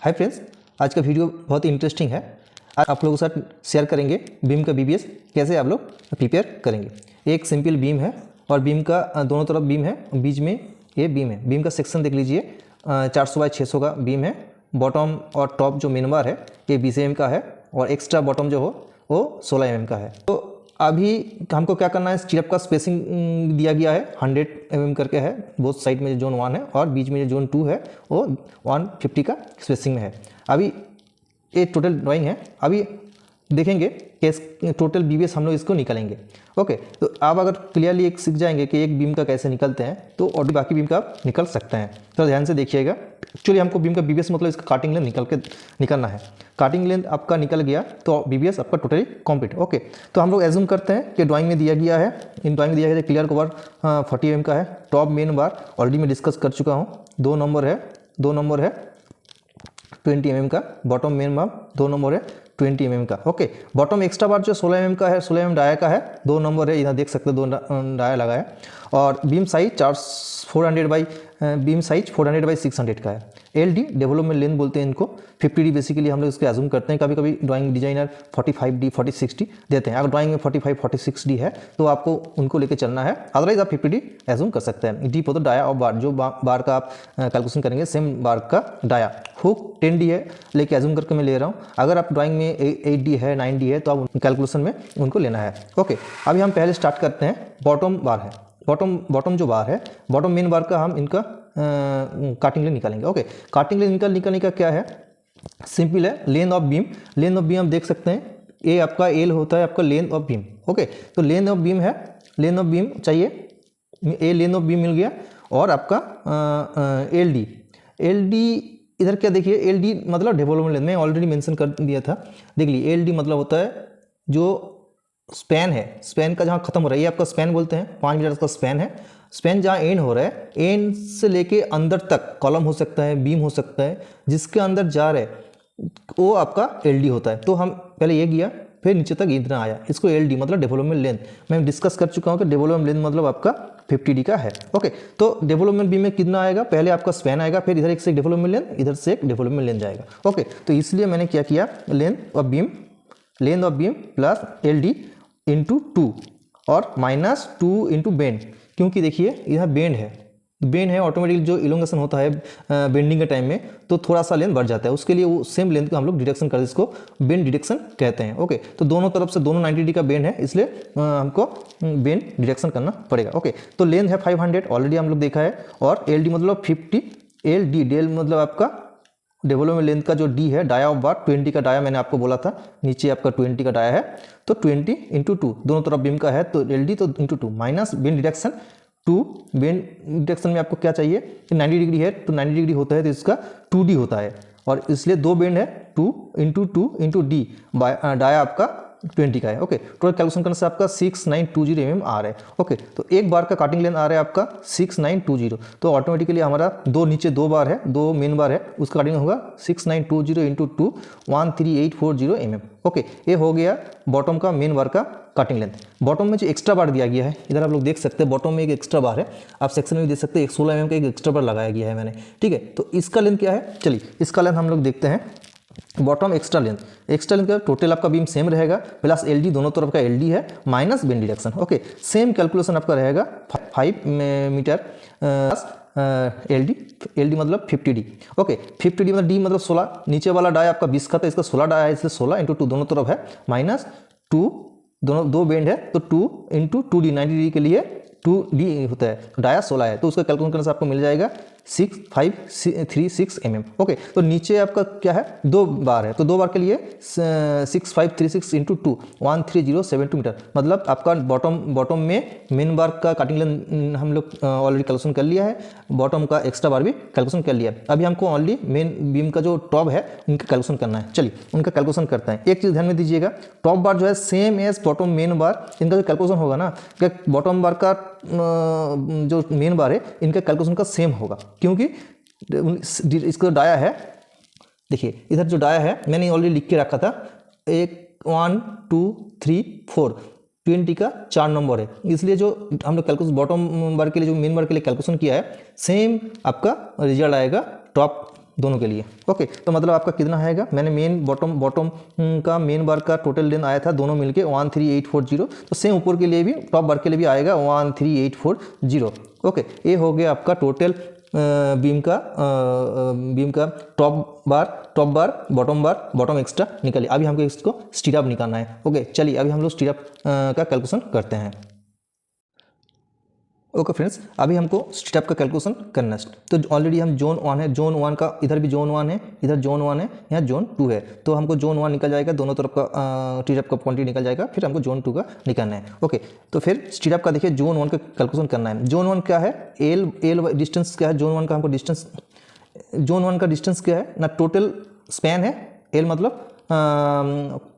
Hi friends, आज का video बहुत ही इंटरेस्टिंग है। आज आप लोगों के साथ शेयर करेंगे बीम का बीबीएस कैसे आप लोग प्रिपेयर करेंगे। एक सिंपल बीम है और बीम का दोनों तरफ बीम है, बीच में ये बीम है। बीम का सेक्शन देख लीजिए, 400 बाई 600 का बीम है। बॉटम और टॉप जो मेन बार है ये 20 mm का है और एक्स्ट्रा बॉटम जो हो वो 16 mm का है। तो अभी हमको क्या करना है, स्टिरअप का स्पेसिंग दिया गया है 100 mm करके है। बोथ साइड में जोन 1 है और बीच में जो जोन 2 है वो 150 का स्पेसिंग में है। अभी ये टोटल ड्राइंग है, अभी देखेंगे कि टोटल बीबीएस हम लोग इसको निकालेंगे। ओके, तो आप अगर क्लियरली एक सीख जाएंगे कि एक बीम का कैसे निकलते हैं तो और बाकी बीम का आप निकल सकते हैं। तो ध्यान से देखिएगा। एक्चुअली हमको बीम का बीबीएस मतलब इसका काटिंग लेंथ निकलना है। काटिंग लेंथ आपका निकल गया तो बीबीएस आपका टोटली कंप्लीट। ओके, तो हम लोग एज्यूम करते हैं कि ड्राइंग में दिया गया है, इन ड्राइंग में दिया गया है क्लियर कवर 40 mm का है। टॉप मेन बार ऑलरेडी मैं डिस्कस कर चुका हूँ, 2 नंबर है 20 mm का। बॉटम मेन बार 2 नंबर है 20 mm का। ओके, बॉटम एक्स्ट्रा बार जो 16 mm का है, 16 mm डाया का है, 2 नंबर है, इधर देख सकते हो 2 डाया लगा है। और बीम साइज 400 बाई 600 का है। LD डेवलपमेंट लेंथ बोलते हैं इनको, 50D बेसिकली हम लोग इसको एज्यूम करते हैं। कभी कभी ड्राइंग डिजाइनर 45D 4060 देते हैं। अगर ड्राइंग में 45-46D है तो आपको उनको लेके चलना है, अदरवाइज आप 50D एज्यूम कर सकते हैं। डीप होता डाया और बार, जो बार का आप कैलकुलेशन करेंगे सेम बार का डाया। हुक 10D है लेके एज्यूम करके मैं ले रहा हूँ। अगर आप ड्राइंग में 8D है 9D है तो आप कैलकुलेशन में उनको लेना है। ओके, अभी हम पहले स्टार्ट करते हैं। बॉटम बार है, बॉटम जो बार है, बॉटम मेन बार का हम इनका काटिंग लेंथ निकालेंगे। ओके, काटिंग लेंथ निकालने का क्या है, सिंपल है, length of beam. Length of beam हम देख सकते हैं, ये आपका एल होता है आपका लेंथ ऑफ बीम। ओके, तो लेंथ ऑफ बीम है, लेंथ ऑफ बीम चाहिए, ये लेंथ ऑफ बीम मिल गया। और आपका एल डी इधर क्या देखिए, एल डी मतलब डेवलपमेंट लेंथ, मैं ऑलरेडी मेंशन कर दिया था। देख लीजिए, एल डी मतलब होता है जो स्पैन है, स्पैन का जहाँ खत्म हो रहा है, ये आपका स्पैन बोलते हैं, 5 मीटर का स्पैन है। स्पैन जहाँ एंड हो रहा है, एंड से लेके अंदर तक कॉलम हो सकता है, बीम हो सकता है, जिसके अंदर जा रहा है वो आपका एलडी होता है। तो हम पहले ये किया, फिर नीचे तक इतना आया, इसको एलडी मतलब डेवलपमेंट लेंथ। मैं डिस्कस कर चुका हूँ कि डेवलपमेंट लेंथ मतलब आपका 50D का है। ओके, तो डेवलपमेंट बीम में कितना आएगा, पहले आपका स्पैन आएगा, फिर इधर एक से एक डेवलपमेंट लेंथ, इधर से एक डेवलपमेंट लेंथ जाएगा। ओके, तो इसलिए मैंने क्या किया, length of beam plus LD into 2 और -2 इंटू बेंड, क्योंकि देखिए यहाँ बेंड है ऑटोमेटिक जो इलोंगेशन होता है बेंडिंग के टाइम में, तो थोड़ा सा लेंथ बढ़ जाता है। उसके लिए वो सेम लेंथ का हम लोग डिडक्शन करते हैं, इसको बेंड डिडक्शन कहते हैं। ओके, तो दोनों तरफ से दोनों 90D का बेंड है, इसलिए हमको बेंड डिडक्शन करना पड़ेगा। ओके, तो लेंथ है 500 ऑलरेडी हम लोग देखा है, और LD मतलब 50, LD डेल मतलब आपका डेवलपमेंट लेंथ का जो D है, डाया ऑफ बार 20 का डाया मैंने आपको बोला था, नीचे आपका 20 का डाया है, तो 20 इंटू 2 दोनों तरफ बीम का है, तो LD तो into 2 minus bend deduction 2। Bend deduction में आपको क्या चाहिए, 90 डिग्री है तो 90 डिग्री होता है तो इसका 2D होता है, और इसलिए 2 बेंड है, 2 इंटू D डाया आपका 20 का है। ओके, टोटल कैलकुलेशन करने से आपका 6920 mm आ रहा है। ओके, तो एक बार का काटिंग लेंथ आ रहा है आपका 6920, तो ऑटोमेटिकली हमारा नीचे 2 बार है, 2 मेन बार है, उसका काटिंग होगा 6920 इंटू 2 13840 mm। ओके, ये हो गया बॉटम का मेन बार का काटिंग लेंथ। बॉटम में जो एक्स्ट्रा बार दिया गया है, इधर आप लोग देख सकते हैं, बॉटम में एक एक्स्ट्रा बार है, आप सेक्शन में भी देख सकते हैं, 16 mm का एक एक्स्ट्रा बार लगाया गया है मैंने। ठीक है, तो इसका लेंथ क्या है, चलिए इसका लेंथ हम लोग देखते हैं। बॉटम एक्स्ट्रा लेंथ का टोटल आपका बीम सेम रहेगा, प्लस LD दोनों तरफ का LD है, minus bend deduction. Okay, same calculation आपका रहेगा 5 मीटर LD मतलब 50D। ओके, 50D मतलब D मतलब 16, नीचे वाला डाया आपका 20 का, तो इसका 16 डाया है, इसलिए 16 इंटू 2 दोनों तरफ है, माइनस 2, दोनों 2 बेंड है तो 2 इंटू 2D 90D के लिए 2D होता है, डाया 16 है, तो उसका कैलकुलेशन करने से आपको मिल जाएगा 6536 mm। ओके, तो नीचे आपका क्या है, 2 बार है, तो 2 बार के लिए 6536 इंटू 2 13072 मीटर, मतलब आपका बॉटम में मेन बार का काटिंग लेंथ हम लोग ऑलरेडी कैलकुलेशन कर लिया है, बॉटम का एक्स्ट्रा बार भी कैलकुलेशन कर लिया है। अभी हमको ओनली मेन बीम का जो टॉप है उनका कैलकुलेशन करना है। चलिए उनका कैलकुलेशन करते हैं। एक चीज़ ध्यान में दीजिएगा, टॉप बार जो है same as bottom main bar, इनका जो कैलकुलेशन होगा ना, क्या बॉटम बार का जो मेन बार है इनका कैलकुलेशन का सेम होगा, क्योंकि इसका डाया है, देखिए इधर जो डाया है मैंने ऑलरेडी लिख के रखा था, 1 2 3 4 20 का 4 नंबर है, इसलिए जो हम लोग कैलकुलेशन बॉटम बार के लिए जो मेन बार के लिए कैलकुलेशन किया है, सेम आपका रिजल्ट आएगा टॉप दोनों के लिए। ओके, तो मतलब आपका कितना आएगा, मैंने मेन बॉटम का मेन बार का टोटल लेंथ आया था दोनों मिलके 13840, तो सेम ऊपर के लिए भी टॉप बार के लिए भी आएगा 13840। ओके, ये हो गया आपका टोटल बीम का टॉप बार बॉटम एक्स्ट्रा निकालिए। अभी हमको इसको स्टीरअप निकालना है। ओके, चलिए अभी हम लोग स्टीरअप का कैलकुलेशन करते हैं। ओके फ्रेंड्स, अभी हमको स्टीरअप का कैलकुलेशन करना है। तो ऑलरेडी हम जोन 1 है, जोन 1 का इधर भी जोन 1 है, इधर जोन 1 है, यहाँ जोन 2 है, तो हमको जोन 1 निकल जाएगा, दोनों तरफ का स्टीरअप का क्वांटिटी निकल जाएगा, फिर हमको जोन 2 का निकालना है। ओके, तो फिर स्टीरअप का देखिए जोन 1 का कैलकुलेशन करना है। जोन 1 क्या है, एल डिस्टेंस क्या है, जोन 1 का हमको डिस्टेंस, जोन 1 का डिस्टेंस क्या है ना, टोटल स्पैन है, एल मतलब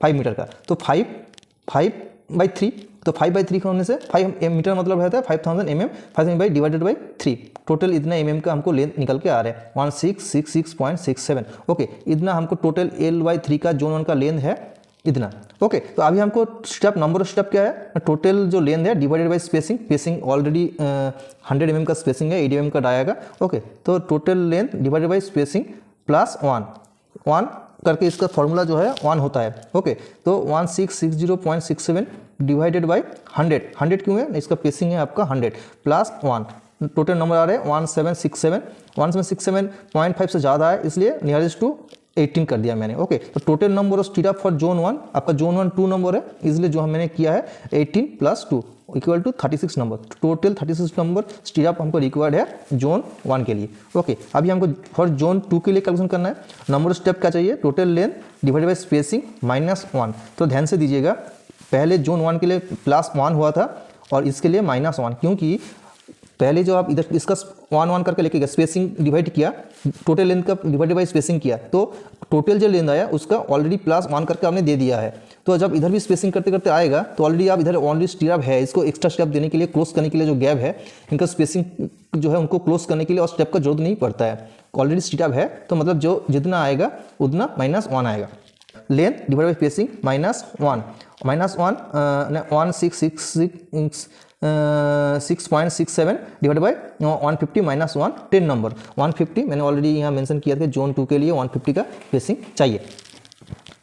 5 मीटर का, तो 5/3, तो 5/3 का होने से 5 मीटर मतलब रहता है 5000 mm, 5000 by divided by 3, total इतना mm का हमको लेंथ निकल के आ रहा है 1666.67। ओके, इतना हमको टोटल L/3 का जोन 1 का लेंथ है इतना। ओके, तो अभी हमको स्टेप नंबर ऑफ स्टेप क्या है, टोटल जो लेंथ है divided by spacing already 100 mm का स्पेसिंग है, 80 mm का डाया का। ओके, तो total length divided by spacing plus 1 करके इसका फॉर्मूला जो है 1 होता है। ओके, तो 1660.67 डिवाइडेड बाई 100 क्यों है, इसका पेसिंग है आपका 100 प्लस 1, टोटल नंबर आ रहे हैं 1767.5 से ज़्यादा है, इसलिए नियरेस्ट टू 18 कर दिया मैंने। ओके, तो total number of स्टीरअप for zone 1, आपका जोन 1 2 नंबर है, इसलिए जो मैंने किया है 18 + 2 equal to 36 number, total 36 number stirrup हमको रिक्वायर्ड है जोन 1 के लिए। ओके, अभी हमको फॉर जोन 2 के लिए कैलकुलेशन करना है। नंबर ऑफ स्टेप क्या चाहिए, total length divided by spacing -1। तो ध्यान से दीजिएगा, पहले जोन 1 के लिए +1 हुआ था और इसके लिए -1, क्योंकि पहले जो आप इधर इसका 1 करके लेके गए, स्पेसिंग डिवाइड किया, टोटल लेंथ का डिवाइडेड बाई स्पेसिंग किया, तो टोटल जो लेंथ आया उसका ऑलरेडी +1 करके आपने दे दिया है। तो जब इधर भी स्पेसिंग करते करते आएगा तो ऑलरेडी आप इधर ऑलरेडी स्टीरअप है, इसको एक्स्ट्रा स्टेप देने के लिए, क्लोज करने के लिए जो गैप है, इनका स्पेसिंग जो है उनको क्लोज करने के लिए और स्टेप का जरूरत नहीं पड़ता है, ऑलरेडी स्टीरअप है, तो मतलब जो जितना आएगा उतना -1 आएगा। Length divide by spacing -1 6.67 divide by 150 -1 10 number 150 मैंने ऑलरेडी यहाँ मेंशन किया था, जोन 2 के लिए 150 का स्पेसिंग चाहिए।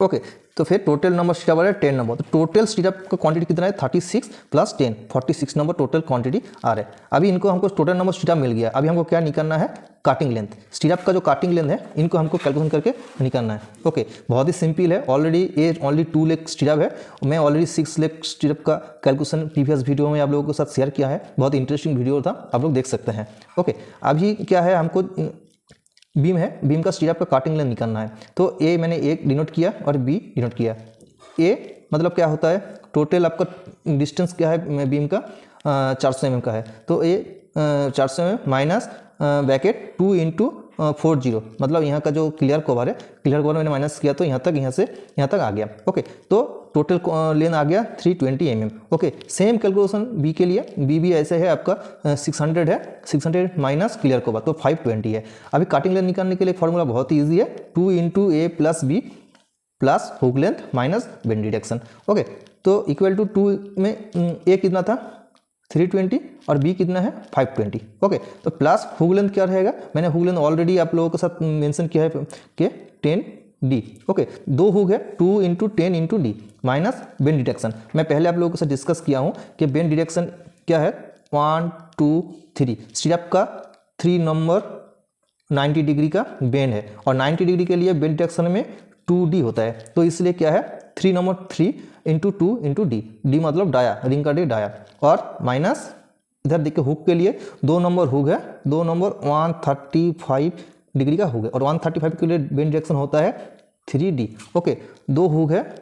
ओके, तो फिर टोटल नंबर स्टीरअप आ रहा है 10 नंबर, तो टोटल स्टीरअप का क्वांटिटी कितना है 36 + 10 46 नंबर टोटल क्वांटिटी आ रहा है। अभी इनको हमको टोटल नंबर स्टीरअप मिल गया, अभी हमको क्या निकालना है, काटिंग लेंथ, स्टीरअप का जो काटिंग लेंथ है इनको हमको कैलकुलेशन करके निकालना है। ओके, बहुत ही सिंपल है, ऑलरेडी ये ओनली 2 लेग स्टीरअप है, मैं ऑलरेडी 6 लेग स्टीरअप का कैलकुलेशन प्रीवियस वीडियो में आप लोगों के साथ शेयर किया है, बहुत इंटरेस्टिंग वीडियो था, आप लोग देख सकते हैं। ओके, अभी क्या है, हमको बीम है, बीम का स्टीरअप का काटिंग लेंथ निकालना है, तो ए मैंने एक डिनोट किया और बी डिनोट किया। ए मतलब क्या होता है, टोटल आपका डिस्टेंस क्या है बीम का 400 mm का है, तो ए 400 mm माइनस ब्रैकेट 2 × 40, मतलब यहाँ का जो क्लियर कवर है, क्लियर कवर मैंने माइनस किया तो यहाँ तक, यहाँ से यहाँ तक आ गया। ओके, तो टोटल लेंथ आ गया 320 mm। Okay, same calculation B के लिए, बी भी ऐसे है आपका 600 है, 600 माइनस क्लियर कवर तो 520 है। अभी काटिंग लेंथ निकालने के लिए फॉर्मूला बहुत ही ईजी है, 2 × a + b plus hook length minus bend deduction. Okay, तो इक्वल टू 2 में ए कितना था 320 और बी कितना है 520। ओके, तो प्लस हुक लेंथ क्या रहेगा, मैंने हुक लेंथ ऑलरेडी आप लोगों के साथ मेंशन किया है कि 10d। ओके, 2 हुक है, 2 × 10 × d माइनस बेंड डिडक्शन। मैं पहले आप लोगों के साथ डिस्कस किया हूँ कि बेंड डिडक्शन क्या है, 1 2 3 स्टीरअप का 3 नंबर 90 डिग्री का बेंड है और 90 डिग्री के लिए बेंड डिडक्शन में 2d होता है, तो इसलिए क्या है 3 नंबर 3 × 2 × d, d मतलब डाया, रिंग का डी डाया, और माइनस इधर देखिए हुक के लिए 2 नंबर हुक है, 2 नंबर 135 डिग्री का हुक है और 135 के लिए बेंड डायरेक्शन होता है 3d। ओके, 2 हुक है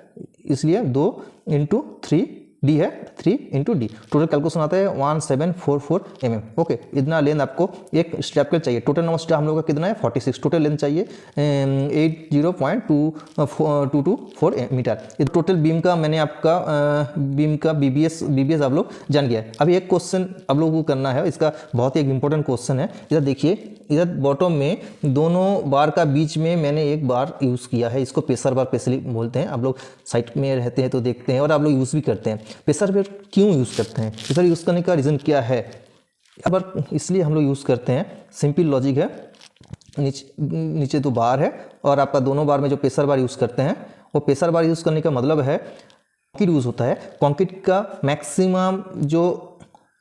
इसलिए 2 × 3d है, 3 × d, टोटल कैलकुलेशन आता है 1744 mm। ओके, इतना लेंथ आपको एक स्टेप के चाहिए। टोटल नंबर स्टेप हम लोग का कितना है 46, टोटल लेंथ चाहिए 80.224 मीटर। ये टोटल बीम का मैंने आपका बीम का बीबीएस आप लोग जान गया है। अभी एक क्वेश्चन आप लोगों को करना है, इसका बहुत ही एक इंपॉर्टेंट क्वेश्चन है। इधर देखिए, इधर बॉटम में दोनों बार का बीच में मैंने एक बार यूज़ किया है, इसको प्रेशर बार स्पेशली बोलते हैं। आप लोग साइट में रहते हैं तो देखते हैं और आप लोग यूज़ भी करते हैं। प्रेशर बार क्यों यूज़ करते हैं, प्रेशर यूज़ करने का रीज़न क्या है, अब इसलिए हम लोग यूज़ करते हैं, सिंपल लॉजिक है। नीचे 2 बार है और आपका दोनों बार में जो प्रेशर बार यूज़ करते हैं वो प्रेशर बार यूज़ करने का मतलब है कंक्रीट यूज़ होता है। कंक्रीट का मैक्सिमम जो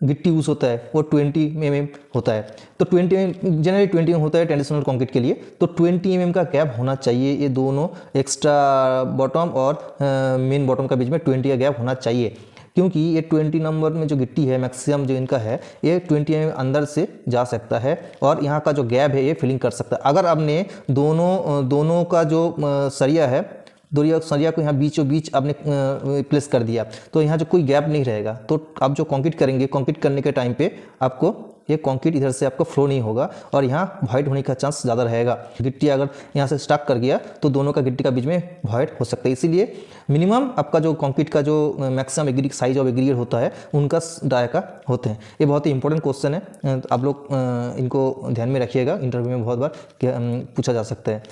गिट्टी यूज़ होता है वो 20 mm होता है। तो 20 mm जनरली 20 mm होता है ट्रेडिशनल कंक्रीट के लिए। तो 20 mm का गैप होना चाहिए, ये दोनों एक्स्ट्रा बॉटम और मेन बॉटम का बीच में 20 का गैप होना चाहिए, क्योंकि ये 20 नंबर में जो गिट्टी है मैक्सिमम जो इनका है ये 20 mm अंदर से जा सकता है और यहाँ का जो गैप है ये फिलिंग कर सकता है। अगर आपने दोनों का जो सरिया है, दोनों सरिया को यहाँ बीचों बीच आपने प्लेस कर दिया तो यहाँ जो कोई गैप नहीं रहेगा। तो आप जो कंक्रीट करेंगे, कंक्रीट करने के टाइम पे आपको ये कंक्रीट इधर से आपको फ्लो नहीं होगा और यहाँ वॉइड होने का चांस ज़्यादा रहेगा। गिट्टी अगर यहाँ से स्टक कर गया तो दोनों का गिट्टी का बीच में वॉइड हो सकता है। इसीलिए मिनिमम आपका जो कंक्रीट का जो maximum aggregate size of aggregate होता है उनका डाया का होते हैं। ये बहुत ही इंपॉर्टेंट क्वेश्चन है, आप लोग इनको ध्यान में रखिएगा, इंटरव्यू में बहुत बार पूछा जा सकता है।